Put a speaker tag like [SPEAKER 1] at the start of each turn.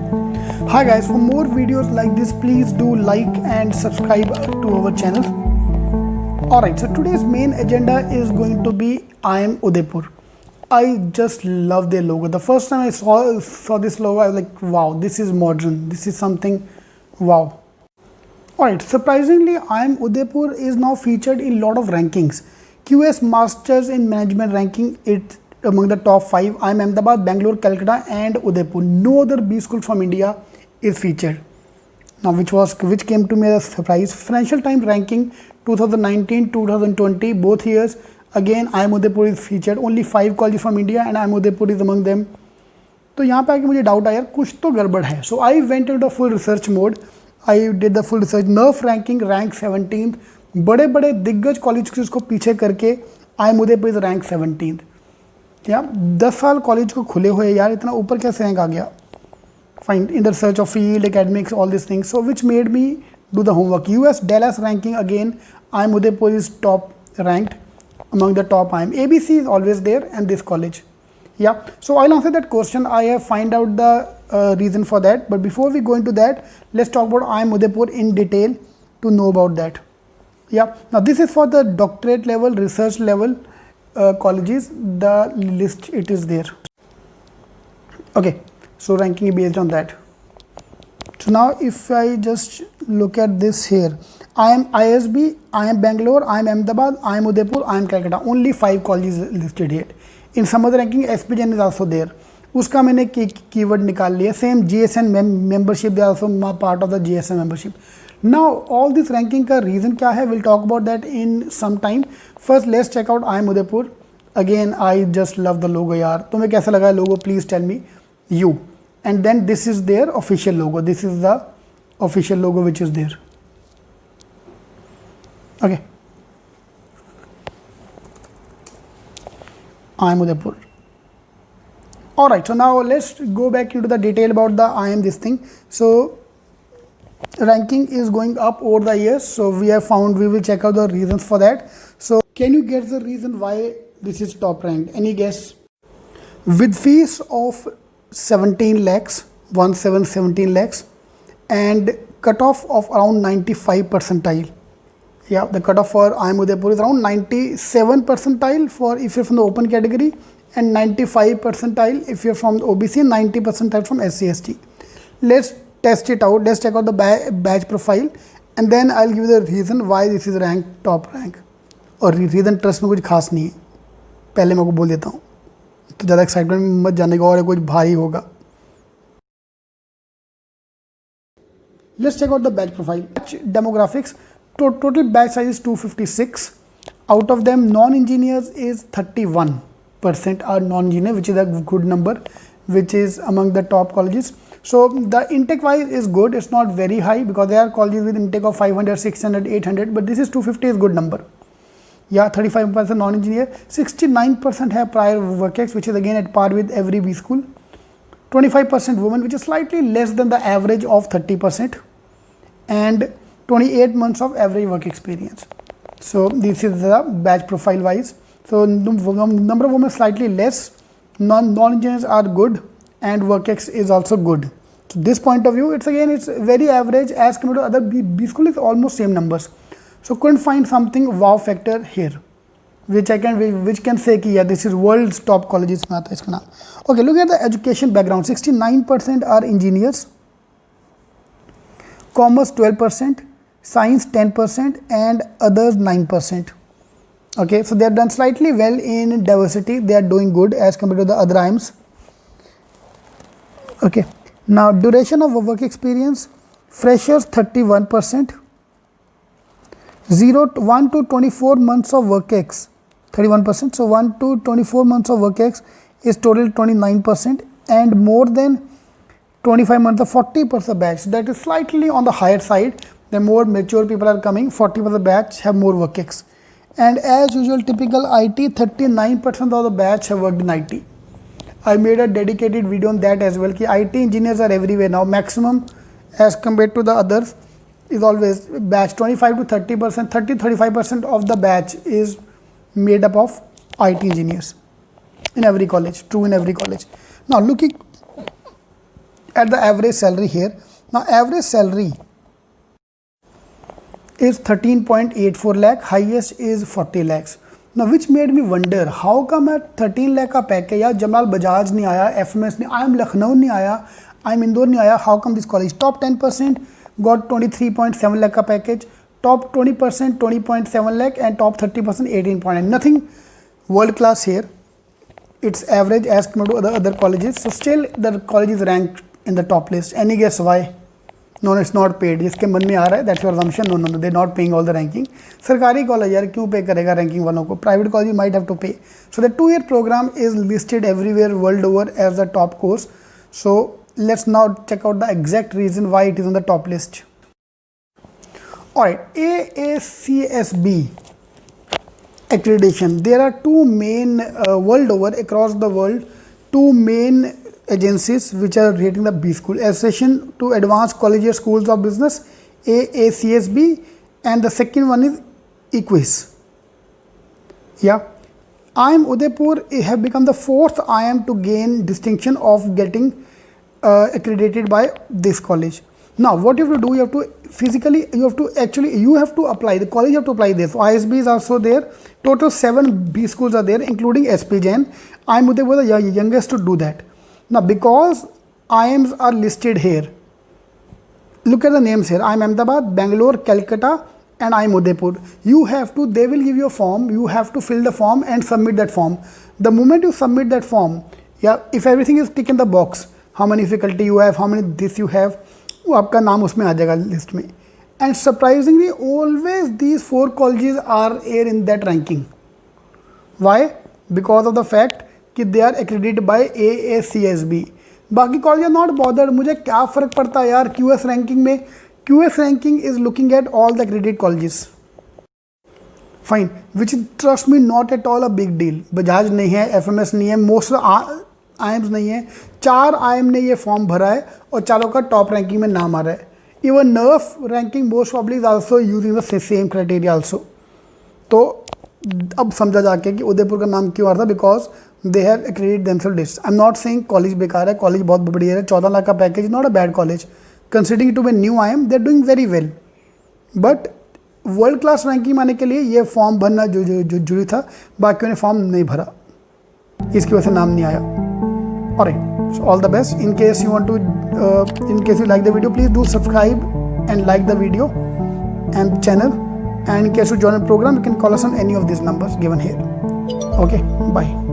[SPEAKER 1] Hi guys, for more videos like this, please do like and subscribe to our channel. Alright, so today's main agenda is going to be IIM Udaipur. I just love their logo. The first time I saw this logo, I was like, wow, this is modern. This is something wow. Alright, surprisingly, IIM Udaipur is now featured in a lot of rankings. QS Masters in Management ranking, it's among the top 5. IIM Ahmedabad, Bangalore, Calcutta and Udaipur. No other B school from India is featured. Now which came to me as a surprise. Financial Times ranking 2019, 2020, both years. Again, IIM Udaipur is featured. Only 5 colleges from India and IIM Udaipur is among them. तो यहाँ पे आके मुझे doubt आया, कुछ तो गड़बड़ है. So I went into full research mode. I did the full research. NERF ranking rank 17th. बड़े बड़े दिग्गज कॉलेज को पीछे करके IIM Udaipur is rank 17th. यार 10 साल कॉलेज को खुले हुए यार, इतना ऊपर कैसे रैंक आ गया. Fine, in the search of field, academics, all these things. So which made me do the homework. US Dallas ranking again, IIM Udaipur is top ranked among the top IIM. ABC is always there and this college. Yeah, so I'll answer that question. I have find out the reason for that. But before we go into that, let's talk about IIM Udaipur in detail to know about that. Yeah, now this is for the doctorate level, research level colleges. The list, it is there. Okay. So ranking is based on that. So now if I just look at this here, IIM ISB, IIM Bangalore, IIM Ahmedabad, IIM Udaipur, IIM Calcutta. Only 5 colleges listed here. In some other ranking, SP Jain is also there. Uska मैंने keyword निकाल लिया. Same GSN membership, they are also part of the GSN membership. Now all this ranking का reason क्या है? We'll talk about that in some time. First let's check out IIM Udaipur. Again I just love the logo यार. तुम्हें कैसा लगा logo? Please tell me. You. And then this is their official logo. This is the official logo which is there. Okay. IIM Udaipur. Alright, so now let's go back into the detail about the IIM this thing. So ranking is going up over the years. So we will check out the reasons for that. So can you guess the reason why this is top ranked? Any guess? With fees of 17 lakhs, 17 lakhs and cutoff of around 95 percentile. Yeah, the cutoff for IIM Udaipur is around 97 percentile for if you're from the open category and 95 percentile if you're from OBC and 90 percentile from SC/ST. Let's test it out. Let's check out the batch profile and then I'll give you the reason why this is ranked top rank. और reason trust में कुछ खास नहीं है, पहले मैं आपको बोल देता हूँ, तो ज़्यादा एक्साइटमेंट में मत जाने का और कुछ भारी होगा. Let's check out the batch profile. Demographics. Total batch size is 256. Out of them, non-engineers is 31% are non-engineer, which is a good number, which is among the top colleges. So the intake wise is good. It's not very high because there are colleges with intake of 500, 600, 800, but this is 250 is good number. Yeah, 35% non-engineer, 69% have prior work ex, which is again at par with every B school. 25% women, which is slightly less than the average of 30%, and 28 months of average work experience. So this is the batch profile wise. So number of women slightly less, non-engineers are good, and work ex is also good. So this point of view, it's very average as compared to other B school is almost same numbers. So couldn't find something wow factor here, which can say कि yeah, this is world's top colleges में आता है इसका नाम. Okay, look at the education background. 69% are engineers, commerce 12%, science 10%, and others 9%. Okay, so they have done slightly well in diversity. They are doing good as compared to the other IIMs. Okay, now duration of work experience, freshers 31%. 1 to 24 months of work ex 31%. So 1 to 24 months of work ex is total 29%, and more than 25 months of 40% batch. That is slightly on the higher side. The more mature people are coming, 40% batch have more work ex. And as usual, typical IT, 39% of the batch have worked in IT. I made a dedicated video on that as well. Ki IT engineers are everywhere now. Maximum as compared to the others is always batch 25 to 30%, 30-35% of the batch is made up of IT engineers in every college, true in every college. Now looking at the average salary here. Now average salary is 13.84 lakh, highest is 40 lakhs. Now which made me wonder how come at 13 lakh का package या जमनाल बजाज नहीं आया, FMS नहीं, IIM Lucknow नहीं आया, IIM Indore नहीं आया, how come this college top 10% got 23.7 lakh का package, top 20% 20.7 lakh and top 30% 18.9, nothing world class here. It's average as compared to other colleges, so still the college is ranked in the top list. Any guess why? No, it's not paid. जिसके मन में आ रहा है that's your assumption. No, they're not paying all the ranking. सरकारी college यार क्यों पे करेगा रैंकिंग वालों को? Private college might have to pay. So the 2-year program is listed everywhere world over as the top course. So let's now check out the exact reason why it is on the top list. Alright, AACSB accreditation. There are two main world over across the world, two main agencies which are rating the B school. Association to Advanced Collegiate Schools of Business, AACSB, and the second one is EQUIS. Yeah, IIM Udaipur have become the fourth IIM to gain distinction of getting accredited by this college. Now what you have to do, you have to physically, you have to apply, the college have to apply this. So ISB is also there, total 7 B schools are there including SP Jain. IIM Udaipur is the youngest to do that. Now because IIMs are listed here, look at the names here, IIM Ahmedabad, Bangalore, Calcutta and IIM Udaipur. You have to, they will give you a form, you have to fill the form and submit that form. The moment you submit that form, yeah, if everything is ticked in the box, how many faculty you have, how many this you have, वो आपका नाम उसमें आ जाएगा list में. And surprisingly always these 4 colleges are here in that ranking. Why? Because of the fact कि they are accredited by AACSB. बाकी college are not bothered. मुझे क्या फ़र्क पड़ता है यार QS रैंकिंग में. QS ranking is looking at all the accredited colleges. Fine, which is trust me not at all a big deal. Bajaj नहीं है, FMS नहीं है, मोस्ट IIMs नहीं है. 4 IIM ने ये फॉर्म भरा है और चारों का टॉप रैंकिंग में नाम आ रहा है. Even NERF ranking most probably is also using the same criteria also. तो अब समझा जाके कि उदयपुर का नाम क्यों आ रहा था, because they have accredited themselves list. I'm not saying college बेकार है, college बहुत बढ़िया है. 14 लाख का package is not a bad college. Considering it to be new IIM, they're doing very well. But world class ranking आने के लिए ये फॉर्म भरना जो जरूरी था, बाकियों ने फॉर्म नहीं भरा, इसकी वजह से नाम नहीं आया. Alright, so all the best. In case you want to, in case you like the video, please do subscribe and like the video and channel. And in case you join the program, you can call us on any of these numbers given here. Okay, bye.